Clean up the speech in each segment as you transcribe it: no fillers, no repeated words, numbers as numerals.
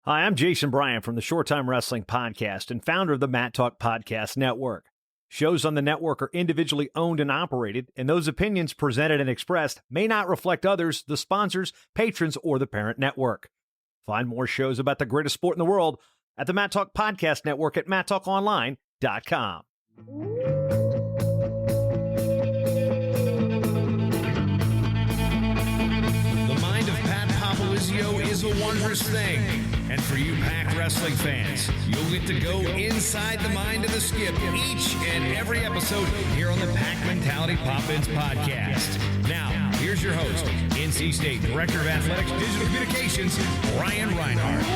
Hi, I'm Jason Bryan from the Short-Time Wrestling Podcast and founder of the Mat Talk Podcast Network. Shows on the network are individually owned and operated, and those opinions presented and expressed may not reflect others, the sponsors, patrons, or the parent network. Find more shows about the greatest sport in the world at the Mat Talk Podcast Network at mattalkonline.com. The mind of Pat Popolizio is a wondrous thing. And for you Pack wrestling fans, you'll get to go inside the mind of the Skip each and every episode here on the Pack Mentality Pop-Ins podcast. Now, here's your host, NC State Director of Athletics Digital Communications, Brian Reinhardt.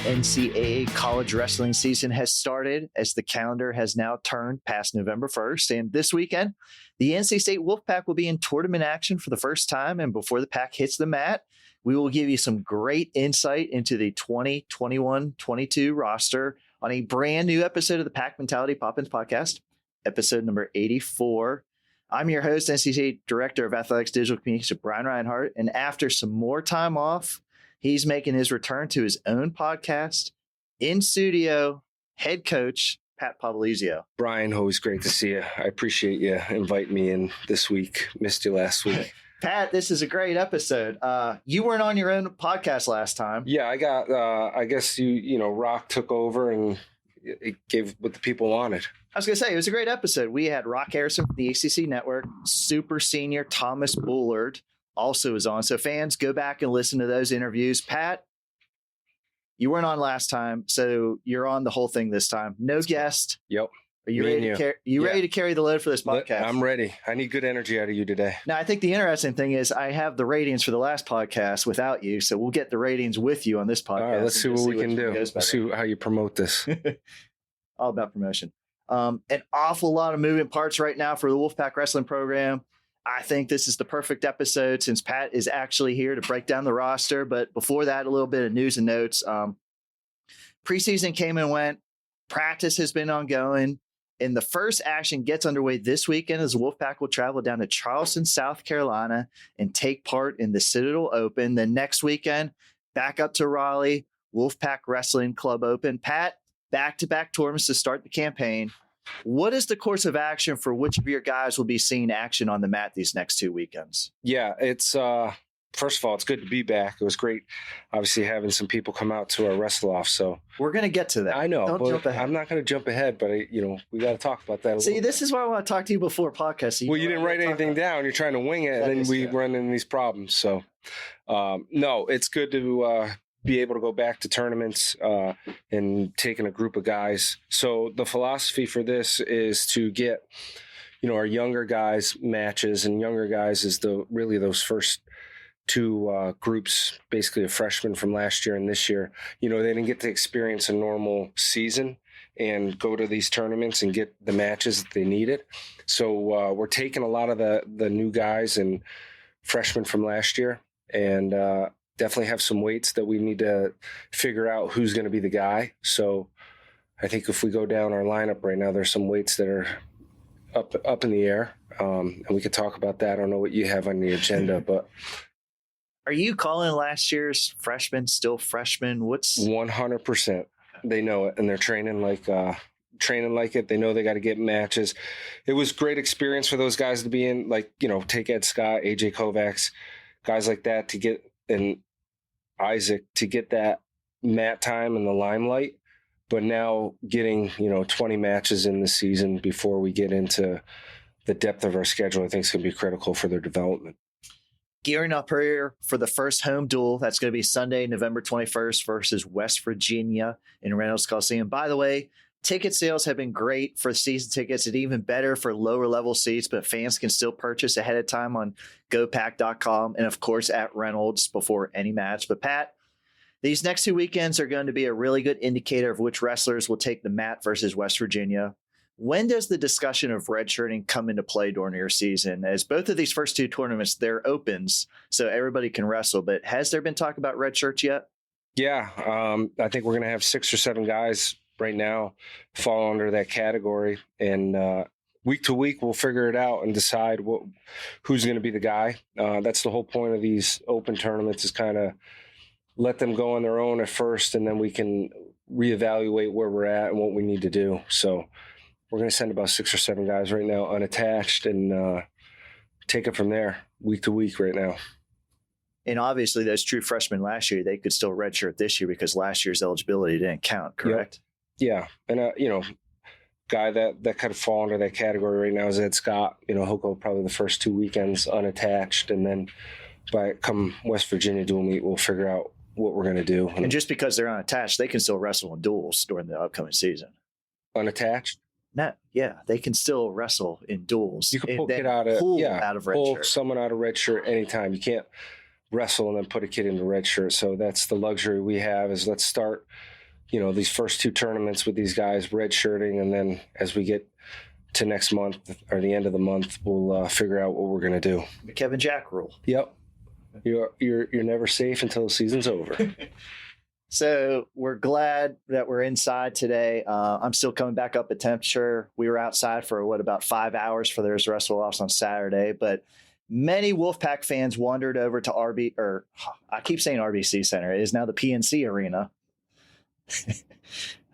NCAA college wrestling season has started as the calendar has now turned past November 1st. And this weekend, the NC State Wolfpack will be in tournament action for the first time. And before the pack hits the mat, we will give you some great insight into the 2021-22 roster on a brand new episode of the Pack Mentality Pop-Ins podcast, episode number 84. I'm your host, NC State Director of Athletics Digital Communications, Brian Reinhardt. And after some more time off, he's making his return to his own podcast, in studio, head coach, Pat Popolizio. Brian, always great to see you. I appreciate you inviting me in this week. Missed you last week. Pat, this is a great episode. You weren't on your own podcast last time. Yeah, I got, I guess Rock took over and it gave what the people wanted. I was going to say, it was a great episode. We had Rock Harrison from the ACC Network, super senior Thomas Bullard also is on. So fans, go back and listen to those interviews. Pat, you weren't on last time, so you're on the whole thing this time. No guest. Yep. Are you ready to carry the load for this podcast? I'm ready. I need good energy out of you today. Now, I think the interesting thing is I have the ratings for the last podcast without you, so we'll get the ratings with you on this podcast. All right, let's see what we can do. Let's see how you promote this. All about promotion. An awful lot of moving parts right now for the Wolfpack Wrestling program. I think this is the perfect episode since Pat is actually here to break down the roster. But before that, a little bit of news and notes. Preseason came and went. Practice has been ongoing. And the first action gets underway this weekend as Wolfpack will travel down to Charleston, South Carolina, and take part in the Citadel Open. Then next weekend, back up to Raleigh, Wolfpack Wrestling Club Open. Pat, back-to-back tournaments to start the campaign. What is the course of action for which of your guys will be seeing action on the mat these next 2 weekends? Yeah, it's first of all, it's good to be back. It was great, obviously, having some people come out to our wrestle off. So we're going to get to that. I know. Don't jump ahead. I'm not going to jump ahead, but we got to talk about that. See, this is why I want to talk to you before podcast. Well, you didn't write anything down. You're trying to wing it, and then we run into these problems. So, no, it's good to be able to go back to tournaments and taking a group of guys. So the philosophy for this is to get, our younger guys matches, and younger guys is really those first two groups, basically a freshman from last year and this year. They didn't get to experience a normal season and go to these tournaments and get the matches that they needed. So we're taking a lot of the new guys and freshmen from last year and definitely have some weights that we need to figure out who's going to be the guy. So I think if we go down our lineup right now, there's some weights that are up in the air, and we could talk about that. I don't know what you have on the agenda, but are you calling last year's freshmen still freshmen? 100%? They know it, and they're training like it. They know they got to get matches. It was great experience for those guys to be in, take Ed Scott, AJ Kovacs, guys like that to get, and Isaac to get that mat time in the limelight. But now getting, 20 matches in the season before we get into the depth of our schedule, I think is going to be critical for their development. Gearing up here for the first home duel. That's going to be Sunday, November 21st versus West Virginia in Reynolds Coliseum. By the way, ticket sales have been great for season tickets and even better for lower level seats, but fans can still purchase ahead of time on gopack.com and, of course, at Reynolds before any match. But, Pat, these next 2 weekends are going to be a really good indicator of which wrestlers will take the mat versus West Virginia. When does the discussion of redshirting come into play during your season? As both of these first two tournaments, they're opens, so everybody can wrestle. But has there been talk about redshirts yet? Yeah, I think we're going to have 6 or 7 guys right now fall under that category. And, week to week, we'll figure it out and decide who's going to be the guy. That's the whole point of these open tournaments, is kind of let them go on their own at first, and then we can reevaluate where we're at and what we need to do. So we're going to send about 6 or 7 guys right now unattached and take it from there week to week right now. And obviously those true freshmen last year, they could still redshirt this year because last year's eligibility didn't count, correct? Yep. Yeah. And, guy that kind of fall under that category right now is Ed Scott. He'll go probably the first 2 weekends unattached, and then by come West Virginia dual meet, we'll figure out what we're going to do. And just because they're unattached, they can still wrestle in duels during the upcoming season. Unattached? No, yeah, they can still wrestle in duels. You can pull a kid out of red shirt. Someone out of red shirt anytime. You can't wrestle and then put a kid in the red shirt. So that's the luxury we have, is let's start these first 2 tournaments with these guys redshirting, and then as we get to next month or the end of the month, we'll figure out what we're going to do. The Kevin Jack rule. Yep. You're never safe until the season's over. So we're glad that we're inside today. I'm still coming back up at temperature. We were outside for about 5 hours for their wrestle-offs on Saturday, but many Wolfpack fans wandered over to I keep saying RBC Center. It is now the PNC Arena.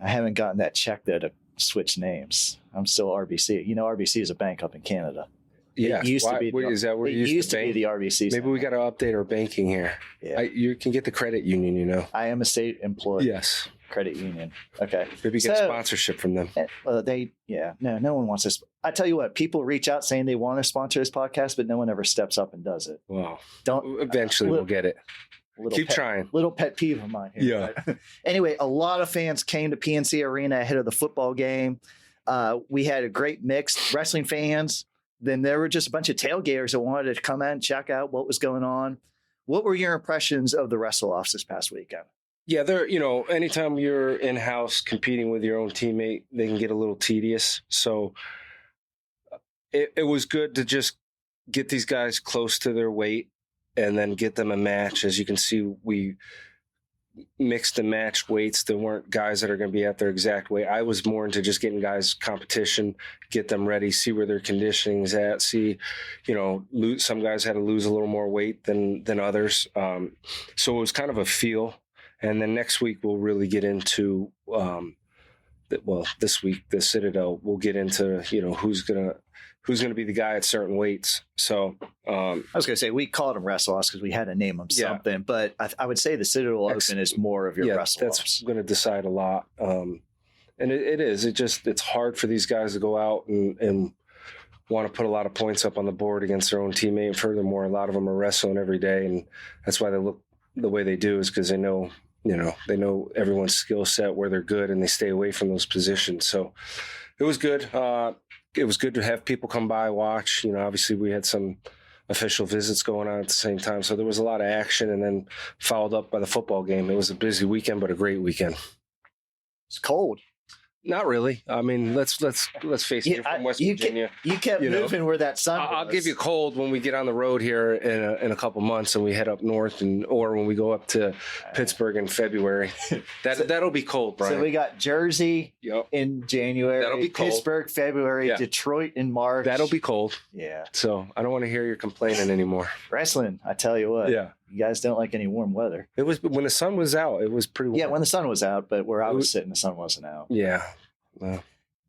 I haven't gotten that check though to switch names. I'm still RBC. RBC is a bank up in Canada. Yeah, it used to be. Is that where it used to be the RBC? Maybe we got to update our banking here. Yeah. You can get the credit union. I am a state employee. Yes, credit union. Okay, maybe get sponsorship from them. No one wants this. I tell you what, people reach out saying they want to sponsor this podcast, but no one ever steps up and does it. Well, eventually we'll get it. Keep trying. Little pet peeve of mine here. Yeah. Anyway, a lot of fans came to PNC Arena ahead of the football game. We had a great mix, wrestling fans. Then there were just a bunch of tailgaters that wanted to come in and check out what was going on. What were your impressions of the wrestle-offs this past weekend? Yeah, anytime you're in-house competing with your own teammate, they can get a little tedious. So it was good to just get these guys close to their weight and then get them a match. As you can see, we mixed and matched weights. There weren't guys that are going to be at their exact weight. I was more into just getting guys competition, get them ready, see where their conditioning is at, see, some guys had to lose a little more weight than others. So it was kind of a feel. And then next week we'll really get into, this week, the Citadel, we'll get into, who's going to be the guy at certain weights. So I was going to say, we called them wrestle-offs because we had to name them something, but I would say the Citadel Open is more of your wrestle-offs. That's going to decide a lot. And it is. It's hard for these guys to go out and want to put a lot of points up on the board against their own teammate. And furthermore, a lot of them are wrestling every day, and that's why they look the way they do, is because they know everyone's skill set, where they're good, and they stay away from those positions. So it was good. It was good to have people come by, watch. Obviously we had some official visits going on at the same time. So there was a lot of action, and then followed up by the football game. It was a busy weekend, but a great weekend. It's cold. Not really. I mean, let's face it. You're from West Virginia. You kept moving where that sun was. I'll give you cold when we get on the road here in a couple months and we head up north, or when we go up to Pittsburgh in February. That'll be cold, Brian. So we got Jersey in January. That'll be cold. Pittsburgh, February. Detroit in March. That'll be cold. Yeah. So I don't want to hear you complaining anymore. Wrestling, I tell you what. Yeah. You guys don't like any warm weather. It was when the sun was out. It was pretty warm. Yeah, when the sun was out, but where I was sitting, the sun wasn't out. Yeah. Well.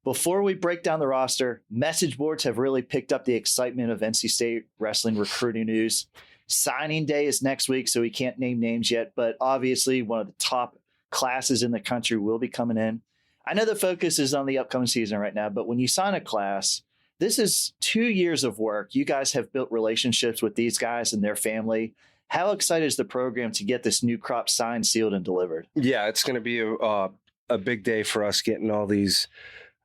Before we break down the roster, message boards have really picked up the excitement of NC State wrestling recruiting news. Signing day is next week, so we can't name names yet, but obviously one of the top classes in the country will be coming in. I know the focus is on the upcoming season right now, but when you sign a class, this is 2 years of work. You guys have built relationships with these guys and their family. How excited is the program to get this new crop signed, sealed, and delivered? Yeah, it's going to be a big day for us getting all these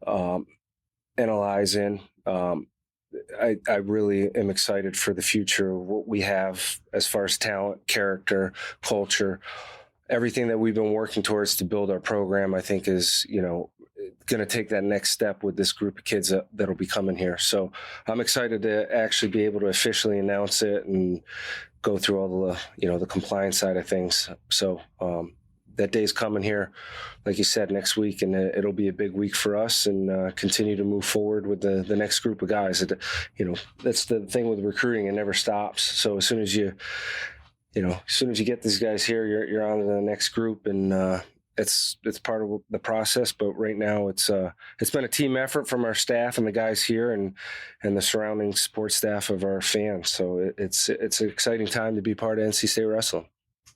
NLIs in. I really am excited for the future of what we have as far as talent, character, culture, everything that we've been working towards to build our program. I think is, going to take that next step with this group of kids that'll be coming here. So I'm excited to actually be able to officially announce it and go through all the, the compliance side of things. So that day's coming here, like you said, next week, and it'll be a big week for us, and continue to move forward with the next group of guys. That's the thing with recruiting; it never stops. So as soon as you get these guys here, you're on to the next group, and it's part of the process. But right now, it's been a team effort from our staff and the guys here, and the surrounding support staff of our fans. So it's an exciting time to be part of NC State wrestling.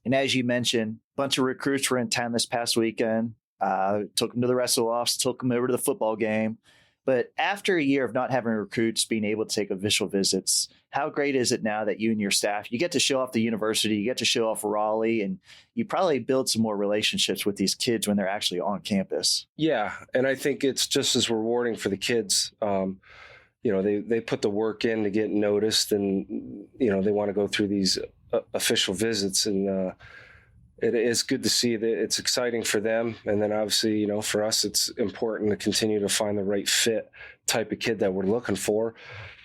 And as you mentioned, a bunch of recruits were in town this past weekend. Took them to the wrestle-offs, took them over to the football game. But after a year of not having recruits being able to take official visits, how great is it now that you and your staff, you get to show off the university, you get to show off Raleigh, and you probably build some more relationships with these kids when they're actually on campus? Yeah, and I think it's just as rewarding for the kids. They put the work in to get noticed, and, they want to go through these official visits, and it is good to see that it's exciting for them. And then obviously, for us, it's important to continue to find the right fit type of kid that we're looking for.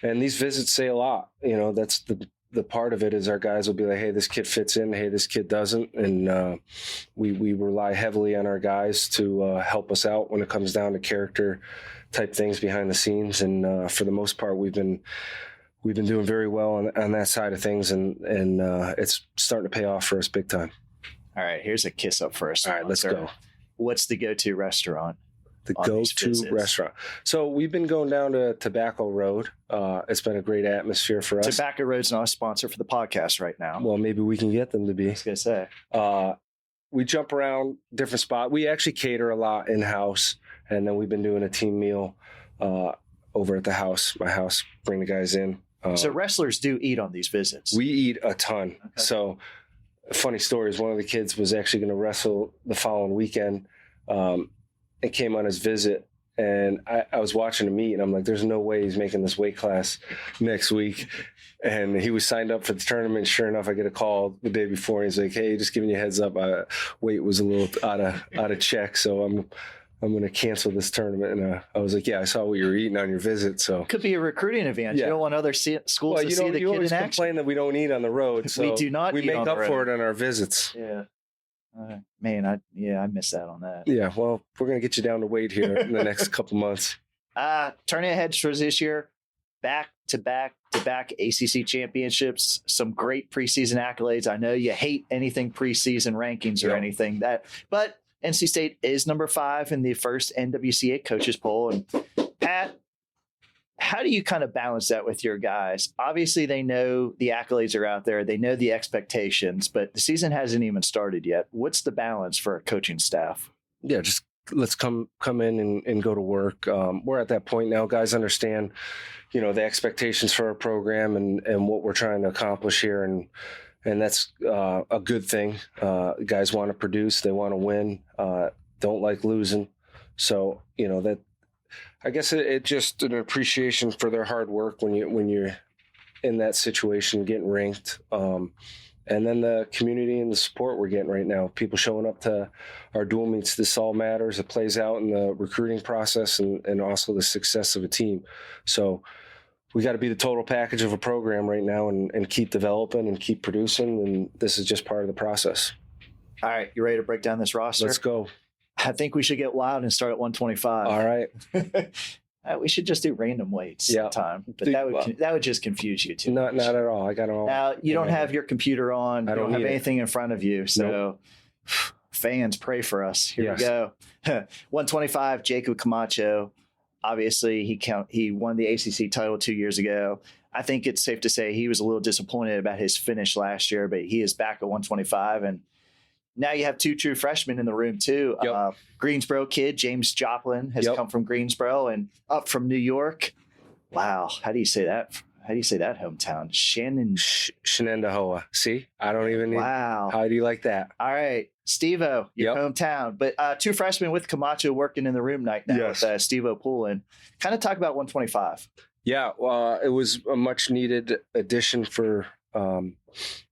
And these visits say a lot. That's the part of it is our guys will be like, hey, this kid fits in. Hey, this kid doesn't. And we rely heavily on our guys to help us out when it comes down to character type things behind the scenes. And for the most part, we've been doing very well on that side of things, and it's starting to pay off for us big time. All right, here's a kiss up first. All right, let's go. What's the go-to restaurant? The go-to restaurant. So we've been going down to Tobacco Road. It's been a great atmosphere for us. Tobacco Road's not a sponsor for the podcast right now. Well, maybe we can get them to be. I was going to say. We jump around different spots. We actually cater a lot in-house, and then we've been doing a team meal over at my house, bring the guys in. So wrestlers do eat on these visits? We eat a ton. Okay. So funny story is one of the kids was actually going to wrestle the following weekend. It came on his visit, and I was watching him eat, and I'm like, there's no way he's making this weight class next week. And he was signed up for the tournament. Sure enough, I get a call the day before. He's like, hey, just giving you a heads up. Weight was a little out of check, so I'm going to cancel this tournament. And I was like, yeah, I saw what you were eating on your visit. So could be a recruiting advantage. Yeah. You don't want other schools to see the kid in action. You always complain that we don't eat on the road. So we do not. We make up for it on our visits. Yeah. Man, I missed out on that. Yeah, well, we're going to get you down to weight here in the next couple months. Turning ahead for this year, back-to-back ACC championships, some great preseason accolades. I know you hate anything preseason rankings or anything but NC State is number 5 in the first NWCA coaches poll. And Pat, how do you kind of balance that with your guys? Obviously, they know the accolades are out there. They know the expectations, but the season hasn't even started yet. What's the balance for a coaching staff? Yeah, just let's come in and go to work. We're at that point now. Guys understand, the expectations for our program and what we're trying to accomplish here. And that's a good thing. Guys want to produce. They want to win. Don't like losing. So, that I guess it just an appreciation for their hard work when you're in that situation, getting ranked. And then the community and the support we're getting right now, people showing up to our dual meets. This all matters. It plays out in the recruiting process and also the success of a team. So we got to be the total package of a program right now and keep developing and keep producing. And this is just part of the process. All right. You ready to break down this roster? Let's go. I think we should get wild and start at 125. All right. We should just do random weights sometime, but that would just confuse you too. Not at all. I got it all. Now you don't have your computer on. You don't have anything in front of you. So fans, pray for us. Here we go. 125, Jacob Camacho. Obviously he won the ACC title 2 years ago. I think it's safe to say he was a little disappointed about his finish last year, but he is back at 125. And now you have 2 true freshmen in the room too. Yep. Greensboro kid, James Joplin has come from Greensboro and up from New York. Wow. How do you say that? How do you say that hometown? Shenandoah. See, I don't even need. Wow. How do you like that? All right. Steve-O, your hometown. But 2 freshmen with Camacho working in the room right now with Steve-O Poulin. Kind of talk about 125. Yeah. It was a much needed addition for, one,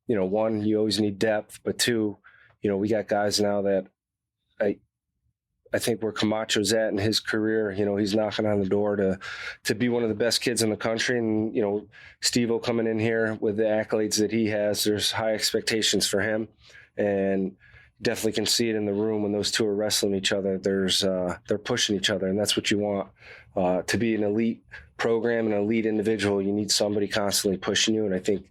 you always need depth, but 2, we got guys now that I think where Camacho's at in his career, he's knocking on the door to be one of the best kids in the country. And, Steve-O coming in here with the accolades that he has, there's high expectations for him. And, definitely can see it in the room when those two are wrestling each other. They're pushing each other, and that's what you want. To be an elite program, an elite individual, you need somebody constantly pushing you, and I think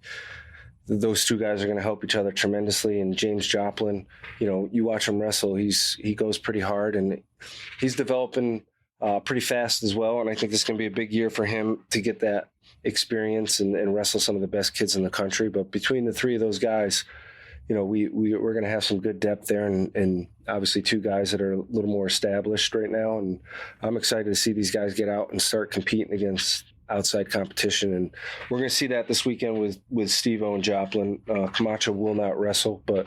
those two guys are going to help each other tremendously. And James Joplin, you watch him wrestle, he goes pretty hard, and he's developing pretty fast as well. And I think this is going to be a big year for him to get that experience and wrestle some of the best kids in the country. But between the three of those guys, we're going to have some good depth there, and obviously two guys that are a little more established right now. And I'm excited to see these guys get out and start competing against outside competition. And we're going to see that this weekend with Steve-O and Joplin. Camacho will not wrestle, but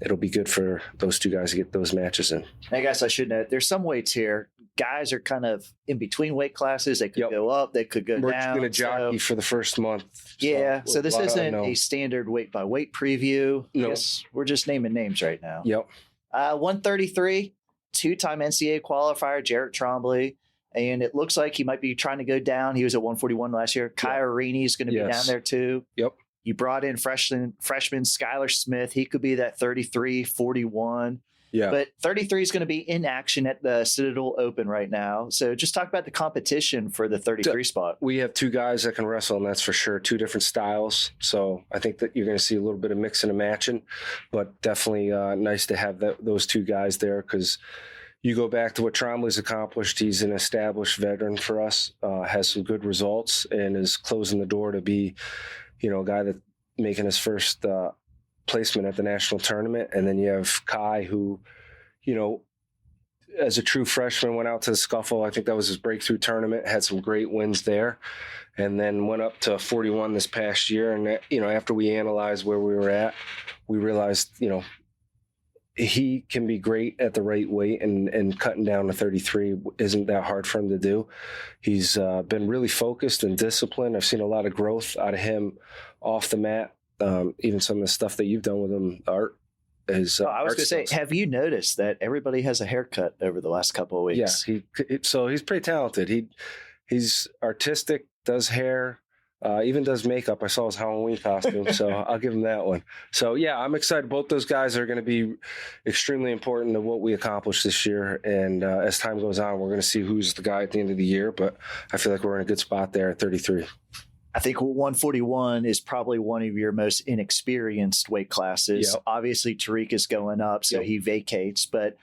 it'll be good for those two guys to get those matches in. I guess I should note, there's some weights here. Guys are kind of in between weight classes. They could go up, they could go down. We're going to jockey for the first month. So this isn't a standard weight by weight preview. No. Yes, we're just naming names right now. Yep. 133, two-time NCAA qualifier, Jarrett Trumbull. And it looks like he might be trying to go down. He was at 141 last year. Kai Arini is going to be down there too. Yep. You brought in freshman Skylar Smith. He could be that 33, 41. Yeah. But 33 is going to be in action at the Citadel Open right now. So just talk about the competition for the 33 spot. We have two guys that can wrestle, and that's for sure. Two different styles. So I think that you're going to see a little bit of mixing and matching, but definitely nice to have those two guys there, because you go back to what Trombley's accomplished. He's an established veteran for us, has some good results, and is closing the door to be, a guy that making his first placement at the national tournament. And then you have Kai, who, as a true freshman, went out to the scuffle. I think that was his breakthrough tournament, had some great wins there, and then went up to 41 this past year. And, after we analyzed where we were at, we realized, he can be great at the right weight, and cutting down to 33 isn't that hard for him to do. He's been really focused and disciplined. I've seen a lot of growth out of him off the mat. Even some of the stuff that you've done with him, Art, is. I was going to say, have you noticed that everybody has a haircut over the last couple of weeks? Yeah, so he's pretty talented. He's artistic, does hair. Even does makeup. I saw his Halloween costume, so I'll give him that one. So, yeah, I'm excited. Both those guys are going to be extremely important to what we accomplish this year. And as time goes on, we're going to see who's the guy at the end of the year. But I feel like we're in a good spot there at 33. I think 141 is probably one of your most inexperienced weight classes. Yep. Obviously, Tariq is going up, so he vacates. But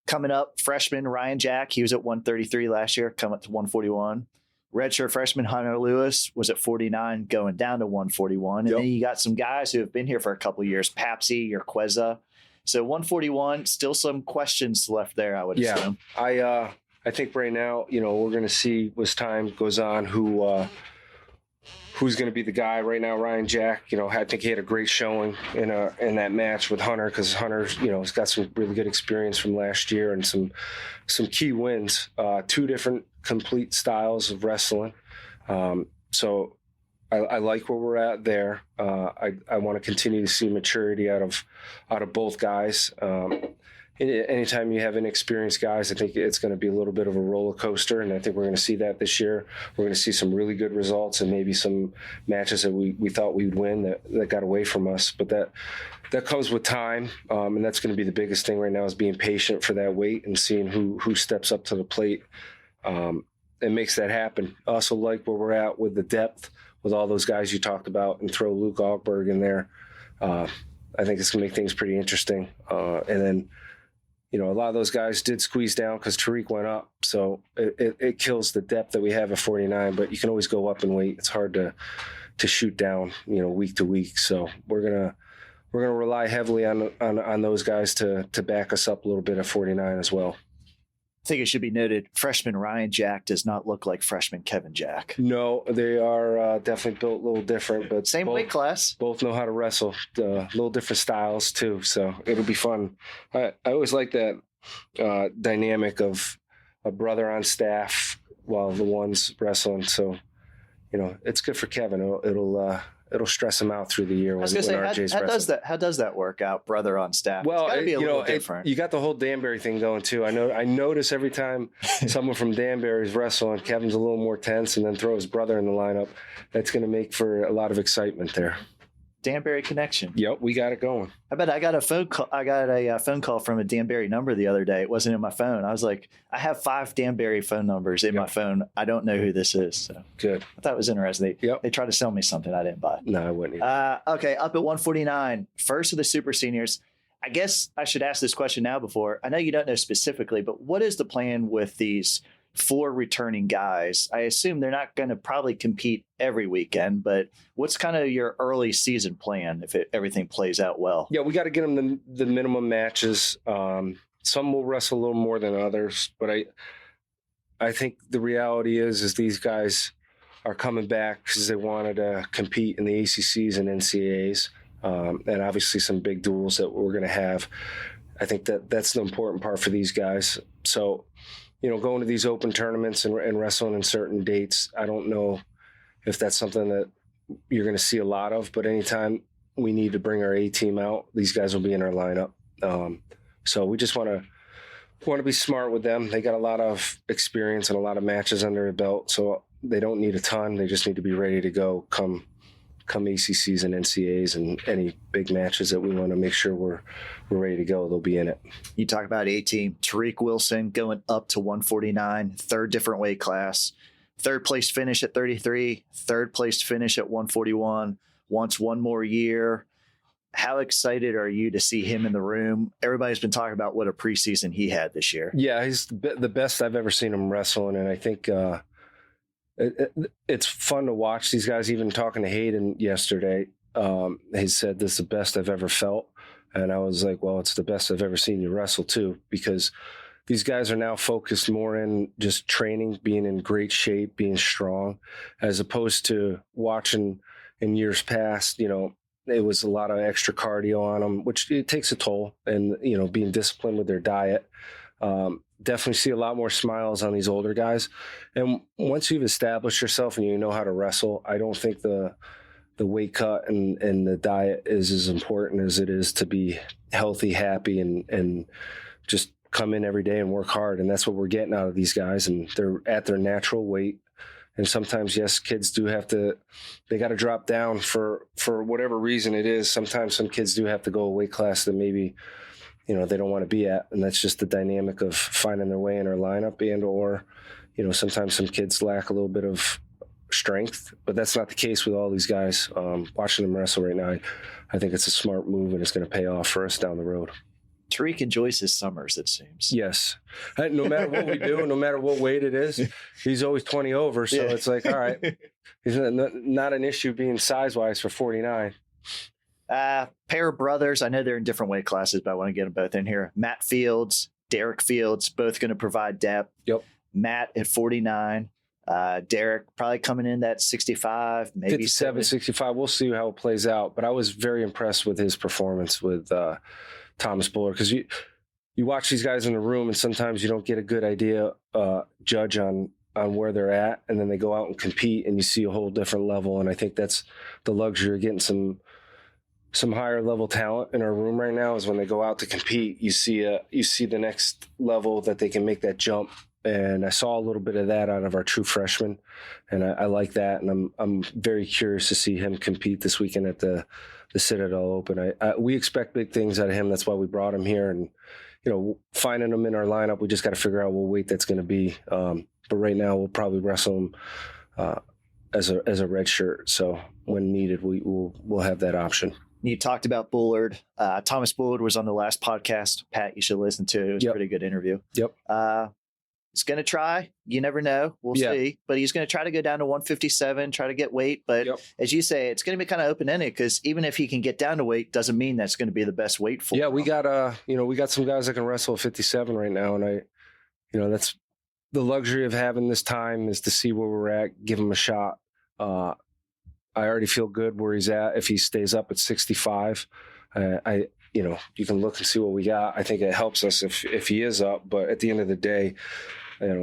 coming up, freshman Ryan Jack, he was at 133 last year, coming up to 141. Redshirt freshman Hunter Lewis was at 49, going down to 141. And then you got some guys who have been here for a couple of years, Papsy, Urqueza. So 141, still some questions left there, I would assume. I think right now, we're going to see as time goes on who's going to be the guy. Right now, Ryan Jack, I think he had a great showing in that match with Hunter, because Hunter, has got some really good experience from last year and some key wins, two different complete styles of wrestling. So I like where we're at there. I want to continue to see maturity out of both guys. Anytime you have inexperienced guys, I think it's going to be a little bit of a roller coaster, and I think we're going to see that this year. We're going to see some really good results and maybe some matches that we thought we would win that got away from us. But that comes with time, and that's going to be the biggest thing right now, is being patient for that weight and seeing who steps up to the plate and makes that happen. I also like where we're at with the depth, with all those guys you talked about, and throw Luke Ahlberg in there. I think it's going to make things pretty interesting. And then, a lot of those guys did squeeze down because Tariq went up. So it kills the depth that we have at 49, but you can always go up in weight. It's hard to shoot down, week to week. So we're going to rely heavily on those guys to back us up a little bit at 49 as well. I think it should be noted, freshman Ryan Jack does not look like freshman Kevin Jack. No, they are definitely built a little different, but same weight class. Both know how to wrestle, little different styles too. So it'll be fun. I always like that dynamic of a brother on staff while the one's wrestling. So, it's good for Kevin. It'll stress him out through the year. I was going to say, how does that work out, brother on staff? Well, it's got to be a little different. You got the whole Danbury thing going too. I notice every time someone from Danbury is wrestling, Kevin's a little more tense, and then throw his brother in the lineup. That's going to make for a lot of excitement there. Danbury connection. Yep, we got it going. I bet I got a phone call. I got a phone call from a Danbury number the other day. It wasn't in my phone. I was like, I have 5 Danbury phone numbers in my phone. I don't know who this is. So good. I thought it was interesting. They tried to sell me something I didn't buy. No, I wouldn't either. Okay, up at 149, first of the super seniors. I guess I should ask this question now before. I know you don't know specifically, but what is the plan with these 4 returning guys? I assume they're not going to probably compete every weekend, but what's kind of your early season plan if everything plays out well? Yeah, we got to get them the minimum matches. Some will wrestle a little more than others, but I think the reality is these guys are coming back because they wanted to compete in the ACCs and NCAAs, and obviously some big duels that we're going to have. I think that's the important part for these guys. So, going to these open tournaments and wrestling in certain dates, I don't know if that's something that you're going to see a lot of, but anytime we need to bring our A team out, these guys will be in our lineup. So we just want to be smart with them. They got a lot of experience and a lot of matches under their belt, so they don't need a ton. They just need to be ready to go come ACCs and NCAAs and any big matches that we want to make sure we're ready to go. They'll be in it. You talk about A team. Tariq Wilson going up to 149, 3rd different weight class, 3rd place finish at 33, 3rd place finish at 141. Wants one more year. How excited are you to see him in the room? Everybody's been talking about what a preseason he had this year. Yeah, he's the best I've ever seen him wrestling, and I think it's fun to watch these guys. Even talking to Hayden yesterday, he said, this is the best I've ever felt. And I was like, well, it's the best I've ever seen you wrestle too, because these guys are now focused more in just training, being in great shape, being strong, as opposed to watching in years past, it was a lot of extra cardio on them, which it takes a toll, and, being disciplined with their diet. Definitely see a lot more smiles on these older guys. And once you've established yourself and you know how to wrestle, I don't think the weight cut and the diet is as important as it is to be healthy, happy, and just come in every day and work hard. And that's what we're getting out of these guys. And they're at their natural weight. And sometimes, yes, kids do they got to drop down for whatever reason it is. Sometimes some kids do have to go a weight class that maybe, they don't want to be at. And that's just the dynamic of finding their way in our lineup, or, sometimes some kids lack a little bit of strength, but that's not the case with all these guys. Watching them wrestle right now, I think it's a smart move, and it's going to pay off for us down the road. Tariq enjoys his summers, it seems. Yes. No matter what we do, no matter what weight it is, he's always 20 over. So It's like, all right, he's not an issue being size-wise for 49. Pair of brothers. I know they're in different weight classes, but I want to get them both in here. Matt Fields, Derek Fields, both going to provide depth. Yep. Matt at 49. Derek probably coming in that 65, maybe 57, 65. We'll see how it plays out. But I was very impressed with his performance with Thomas Bullard, because you watch these guys in the room and sometimes you don't get a good idea, judge on where they're at, and then they go out and compete and you see a whole different level. And I think that's the luxury of getting some higher level talent in our room right now, is when they go out to compete, you see the next level that they can make that jump. And I saw a little bit of that out of our true freshman, and I like that. And I'm very curious to see him compete this weekend at the Citadel Open. We expect big things out of him. That's why we brought him here. And, finding him in our lineup, we just got to figure out what weight that's going to be. But right now we'll probably wrestle him as a red shirt. So when needed, we'll have that option. You talked about Bullard. Thomas Bullard was on the last podcast. Pat, you should listen to. It was a pretty good interview. Yep. He's going to try. You never know. We'll see. But he's going to try to go down to 157, try to get weight. But as you say, it's going to be kind of open-ended, because even if he can get down to weight, doesn't mean that's going to be the best weight for him. Yeah, we got some guys that can wrestle at 57 right now. And that's the luxury of having this time, is to see where we're at, give him a shot. I already feel good where he's at. If he stays up at 65, you can look and see what we got. I think it helps us if he is up. But at the end of the day,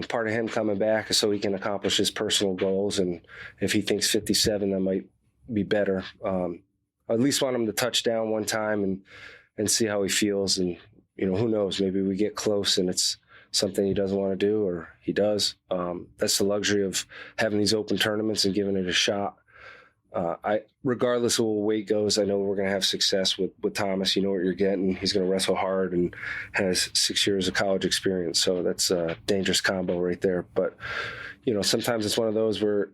part of him coming back is so he can accomplish his personal goals. And if he thinks 57, that might be better. I at least want him to touch down one time and see how he feels. And, who knows, maybe we get close and it's something he doesn't want to do, or he does. That's the luxury of having these open tournaments and giving it a shot. Regardless of what weight goes, I know we're going to have success with Thomas. You know what you're getting. He's going to wrestle hard and has 6 years of college experience. So that's a dangerous combo right there. But, sometimes it's one of those where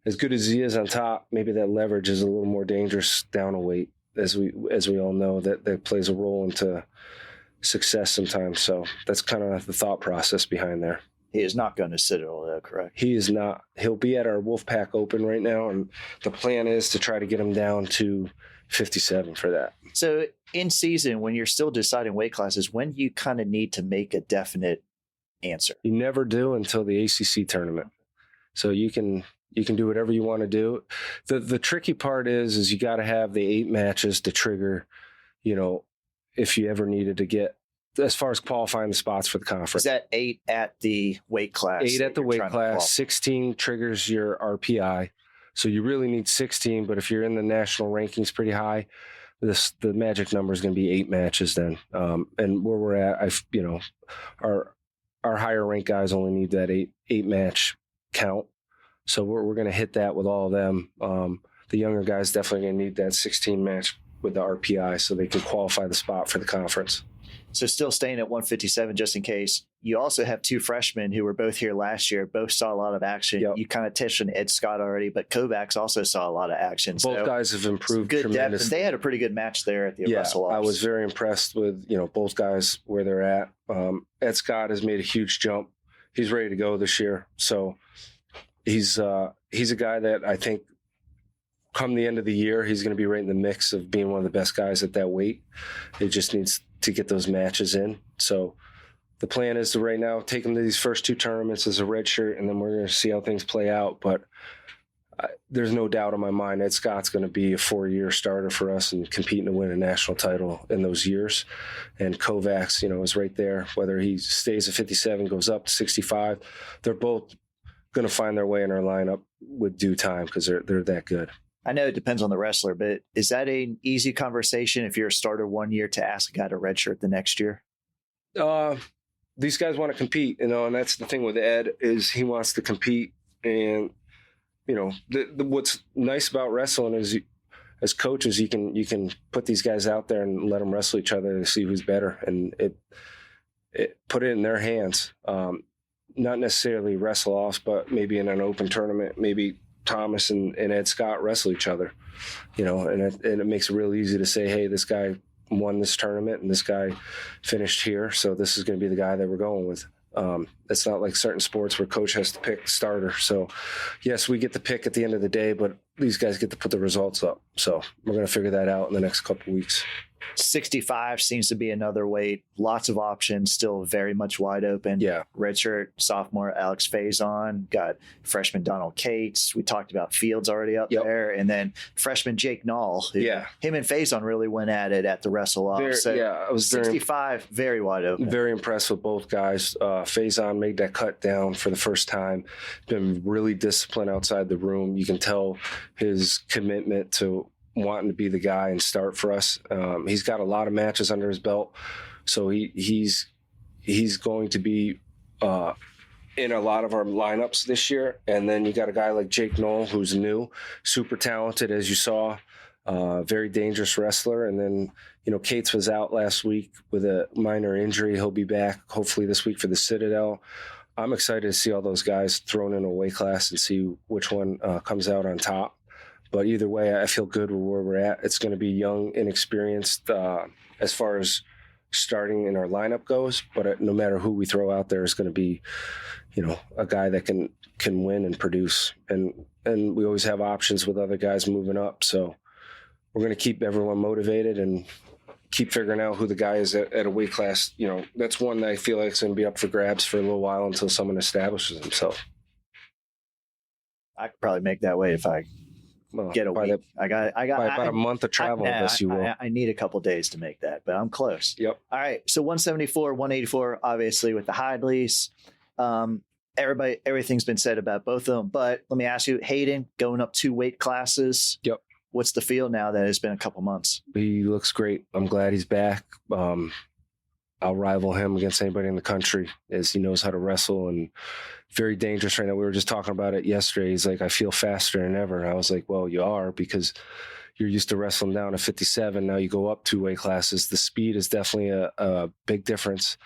as good as he is on top, maybe that leverage is a little more dangerous down a weight, as we all know, that plays a role into success sometimes. So that's kind of the thought process behind there. He is not going to Citadel, though, correct? He is not. He'll be at our Wolfpack Open right now, and the plan is to try to get him down to 57 for that. So in season, when you're still deciding weight classes, when do you kind of need to make a definite answer? You never do until the ACC tournament. So you can do whatever you want to do. The tricky part is you got to have the 8 matches to trigger, if you ever needed to get as far as qualifying the spots for the conference. Is that 8 at the weight class? 8 at the weight class. 16 triggers your RPI. So you really need 16, but if you're in the national rankings pretty high, the magic number is going to be 8 matches then. And where we're at, our higher ranked guys only need that 8 match count. So we're going to hit that with all of them. The younger guys definitely going to need that 16 match with the RPI so they can qualify the spot for the conference. So still staying at 157 just in case. You also have 2 freshmen who were both here last year, both saw a lot of action. Yep. You kind of touched on Ed Scott already, but Kovacs also saw a lot of action. Both guys have improved good tremendously. depth, and they had a pretty good match there at the Russell Offs. I was very impressed with both guys where they're at. Ed Scott has made a huge jump. He's ready to go this year. So he's a guy that I think come the end of the year, he's going to be right in the mix of being one of the best guys at that weight. It just needs to get those matches in. So the plan is to right now take him to these first 2 tournaments as a red shirt, and then we're going to see how things play out. But there's no doubt in my mind Ed Scott's going to be a 4-year starter for us and competing to win a national title in those years. And Kovacs, is right there. Whether he stays at 57, goes up to 65, they're both going to find their way in our lineup with due time because they're that good. I know it depends on the wrestler, but is that an easy conversation if you're a starter 1 year to ask a guy to redshirt the next year? These guys want to compete, and that's the thing with Ed is he wants to compete. And what's nice about wrestling is as coaches, you can put these guys out there and let them wrestle each other to see who's better, and it put it in their hands. Not necessarily wrestle off, but maybe in an open tournament, maybe Thomas and Ed Scott wrestle each other, and it makes it real easy to say, hey, this guy won this tournament and this guy finished here, so this is going to be the guy that we're going with. It's not like certain sports where coach has to pick starter. So yes, we get the pick at the end of the day, but these guys get to put the results up. So we're going to figure that out in the next couple of weeks. 65 seems to be another weight. Lots of options, still very much wide open. Yeah. Redshirt sophomore Alex Faison, got freshman Donald Cates. We talked about Fields already up there, and then freshman Jake Noll. Him and Faison really went at it at the Wrestle Off. So I was 65, very wide open. Very impressed with both guys. Faison made that cut down for the first time. Been really disciplined outside the room. You can tell his commitment to wanting to be the guy and start for us. He's got a lot of matches under his belt, so he's going to be in a lot of our lineups this year. And then you got a guy like Jake Noll, who's new, super talented, as you saw, very dangerous wrestler. And then Cates was out last week with a minor injury. He'll be back hopefully this week for the Citadel. I'm excited to see all those guys thrown in a weight class and see which one comes out on top. But either way, I feel good with where we're at. It's going to be young, inexperienced as far as starting in our lineup goes. But no matter who we throw out there, is going to be, a guy that can win and produce. And we always have options with other guys moving up. So we're going to keep everyone motivated and keep figuring out who the guy is at a weight class. That's one that I feel like is going to be up for grabs for a little while until someone establishes himself. I could probably make that way if I get a week. I got about a month of travel. I need a couple days to make that, but I'm close. Yep. All right. So 174, 184, obviously with the Hidleys. Everything's been said about both of them, but let me ask you, Hayden going up 2 weight classes. Yep. What's the feel now that it's been a couple months? He looks great. I'm glad he's back. I'll rival him against anybody in the country, as he knows how to wrestle and very dangerous right now. We were just talking about it yesterday. He's like, I feel faster than ever. And I was like, well, you are, because you're used to wrestling down to 57. Now you go up 2 weight classes. The speed is definitely a big difference.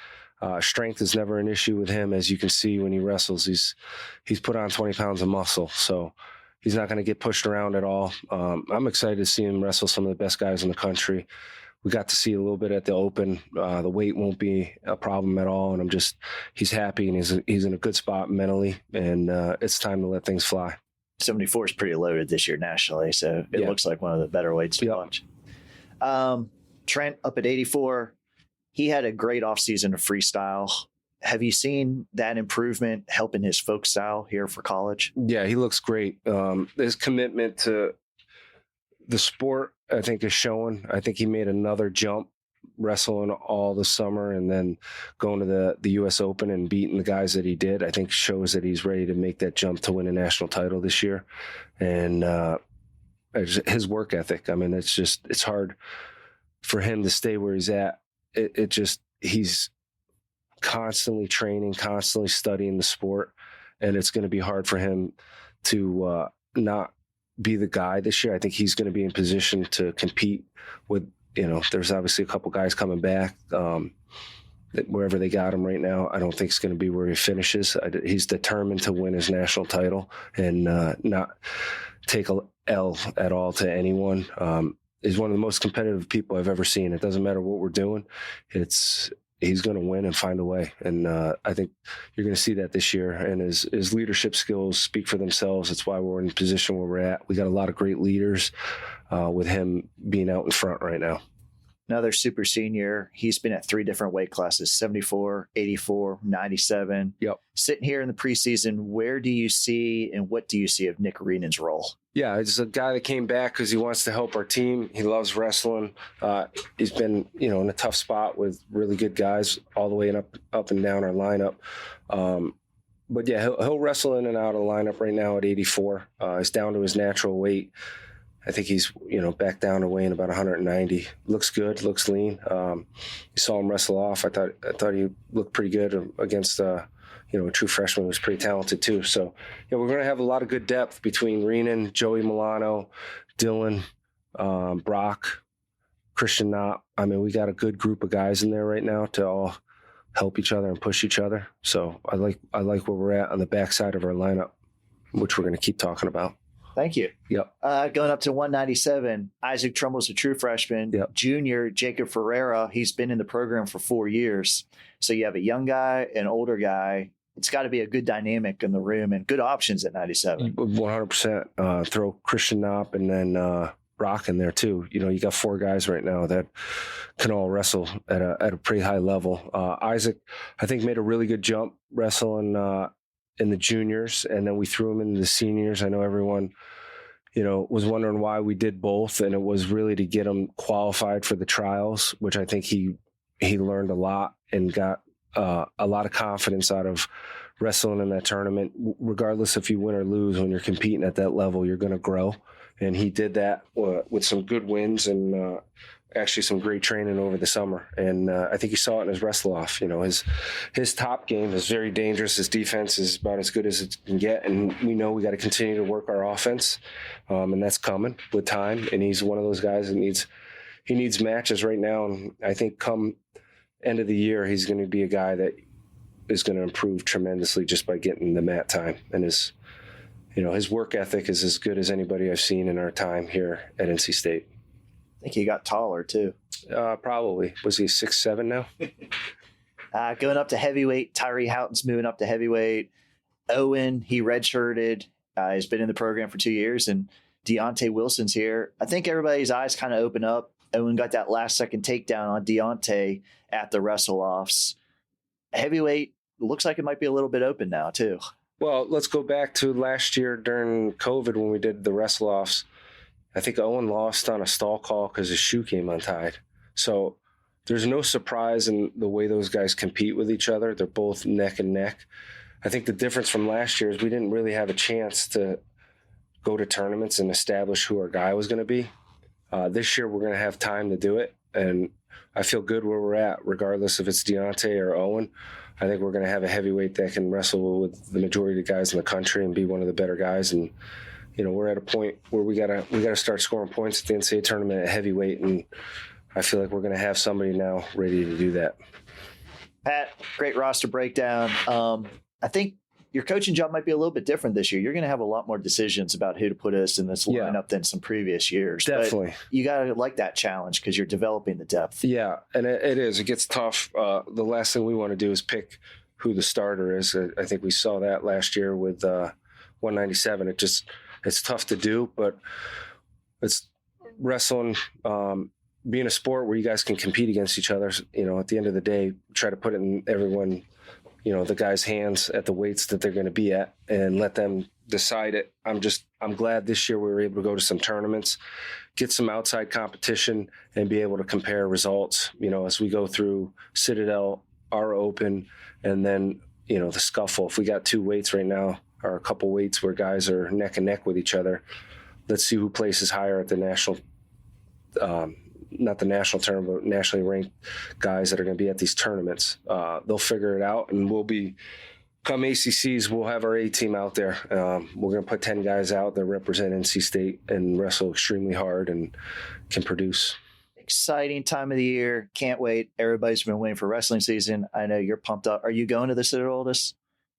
Strength is never an issue with him. As you can see when he wrestles, he's put on 20 pounds of muscle. So he's not going to get pushed around at all. I'm excited to see him wrestle some of the best guys in the country. We got to see a little bit at the Open. The weight won't be a problem at all. And he's happy, and he's in a good spot mentally, and it's time to let things fly. 74 is pretty loaded this year nationally, so it looks like one of the better weights to watch. Trent up at 84. He had a great offseason of freestyle. Have you seen that improvement helping his folk style here for college? Yeah, he looks great. His commitment to the sport, I think, is showing. I think he made another jump wrestling all the summer and then going to the U.S. Open and beating the guys that he did. I think shows that he's ready to make that jump to win a national title this year. And his work ethic, I mean, it's hard for him to stay where he's at. He's constantly training, constantly studying the sport, and it's going to be hard for him to not be the guy this year. I think he's going to be in position to compete with, there's obviously a couple guys coming back wherever they got him right now. I don't think it's going to be where he finishes. He's determined to win his national title and not take a L at all to anyone. He's one of the most competitive people I've ever seen. It doesn't matter what we're doing. He's going to win and find a way. And I think you're going to see that this year. And his leadership skills speak for themselves. That's why we're in the position where we're at. We got a lot of great leaders with him being out in front right now. Another super senior. He's been at 3 different weight classes, 74, 84, 97. Yep. Sitting here in the preseason, where do you see and what do you see of Nick Arenan's role? Yeah, he's a guy that came back because he wants to help our team. He loves wrestling. He's been, in a tough spot with really good guys all the way up and down our lineup. But yeah, he'll wrestle in and out of the lineup right now at 84. He's down to his natural weight. I think he's, back down to weighing about 190. Looks good, looks lean. You saw him wrestle off. I thought he looked pretty good against a true freshman who was pretty talented too. So, we're going to have a lot of good depth between Renan, Joey Milano, Dylan, Brock, Christian Knopp. I mean, we got a good group of guys in there right now to all help each other and push each other. So I like where we're at on the backside of our lineup, which we're going to keep talking about. Thank you. Yep. Going up to 197, Isaac Trumbull's a true freshman. Yep. Junior, Jacob Ferreira, he's been in the program for 4 years. So you have a young guy, an older guy. It's got to be a good dynamic in the room and good options at 97. 100%. Throw Christian Knopp and then Brock in there too. You got 4 guys right now that can all wrestle at a pretty high level. Isaac, I think, made a really good jump wrestling in the juniors, and then we threw him into the seniors. I know everyone, was wondering why we did both, and it was really to get him qualified for the trials, which I think he learned a lot and got a lot of confidence out of wrestling in that tournament. Regardless if you win or lose, when you're competing at that level, you're going to grow. And he did that with some good wins and actually some great training over the summer. And I think you saw it in his wrestle off. His top game is very dangerous. His defense is about as good as it can get. And we know we got to continue to work our offense. And that's coming with time. And he's one of those guys that needs matches right now. And I think come end of the year, he's going to be a guy that is going to improve tremendously just by getting the mat time. And his work ethic is as good as anybody I've seen in our time here at NC State. I think he got taller too. Probably. Was he 6'7" now? Going up to heavyweight, Tyree Houghton's moving up to heavyweight. Owen, he redshirted. He's been in the program for 2 years, and Deontay Wilson's here. I think everybody's eyes kind of open up. Owen got that last-second takedown on Deontay at the wrestle-offs. Heavyweight looks like it might be a little bit open now too. Well, let's go back to last year during COVID when we did the wrestle-offs. I think Owen lost on a stall call because his shoe came untied. So there's no surprise in the way those guys compete with each other. They're both neck and neck. I think the difference from last year is we didn't really have a chance to go to tournaments and establish who our guy was going to be. This year we're going to have time to do it. And I feel good where we're at, regardless if it's Deontay or Owen. I think we're going to have a heavyweight that can wrestle with the majority of the guys in the country and be one of the better guys. And, we're at a point where we gotta start scoring points at the NCAA tournament at heavyweight. And I feel like we're going to have somebody now ready to do that. Pat, great roster breakdown. I think your coaching job might be a little bit different this year. You're going to have a lot more decisions about who to put us in this lineup than some previous years. Definitely. But you got to like that challenge because you're developing the depth. Yeah, and it is. It gets tough. The last thing we want to do is pick who the starter is. I think we saw that last year with 197. It's tough to do, but it's wrestling, being a sport where you guys can compete against each other. At the end of the day, try to put it in everyone – the guys' hands at the weights that they're going to be at and let them decide it. I'm glad this year we were able to go to some tournaments, get some outside competition, and be able to compare results, as we go through Citadel, our Open, and then, the scuffle. If we got two weights right now, or a couple weights where guys are neck and neck with each other, let's see who places higher at the national not the national tournament, but nationally ranked guys that are going to be at these tournaments. They'll figure it out, and we'll be come ACCs. We'll have our A team out there. We're going to put 10 guys out that represent NC State and wrestle extremely hard and can produce. Exciting time of the year. Can't wait. Everybody's been waiting for wrestling season. I know you're pumped up. Are you going to the Citadel?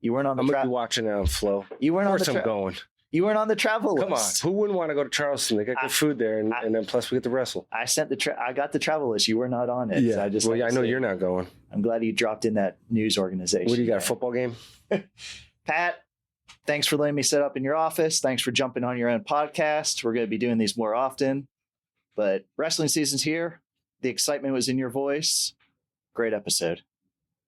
You weren't on the. I'm going to be watching it on Flow. You weren't on the. I'm going. You weren't on the travel list. Come on, who wouldn't want to go to Charleston? They got good food there, and then plus we get to wrestle. I got the travel list. You were not on it. Yeah, So I know you're not going. I'm glad you dropped in that news organization. What do you got? A football game? Pat, thanks for letting me set up in your office. Thanks for jumping on your own podcast. We're going to be doing these more often, but wrestling season's here. The excitement was in your voice. Great episode.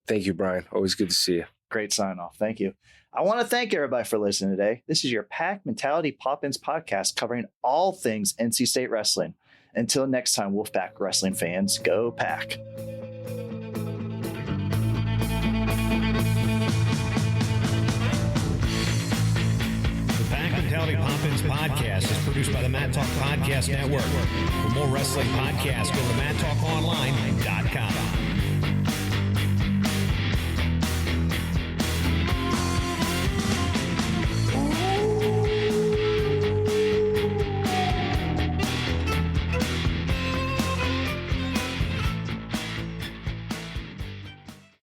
Thank you, Brian. Always good to see you. Great sign off. Thank you. I want to thank everybody for listening today. This is your Pack Mentality Pop-Ins podcast covering all things NC State wrestling. Until next time, Wolfpack wrestling fans, go Pack. The Pack Mentality Pop-Ins podcast is produced by the Mat Talk Podcast Network. For more wrestling podcasts, go to mattalkonline.com.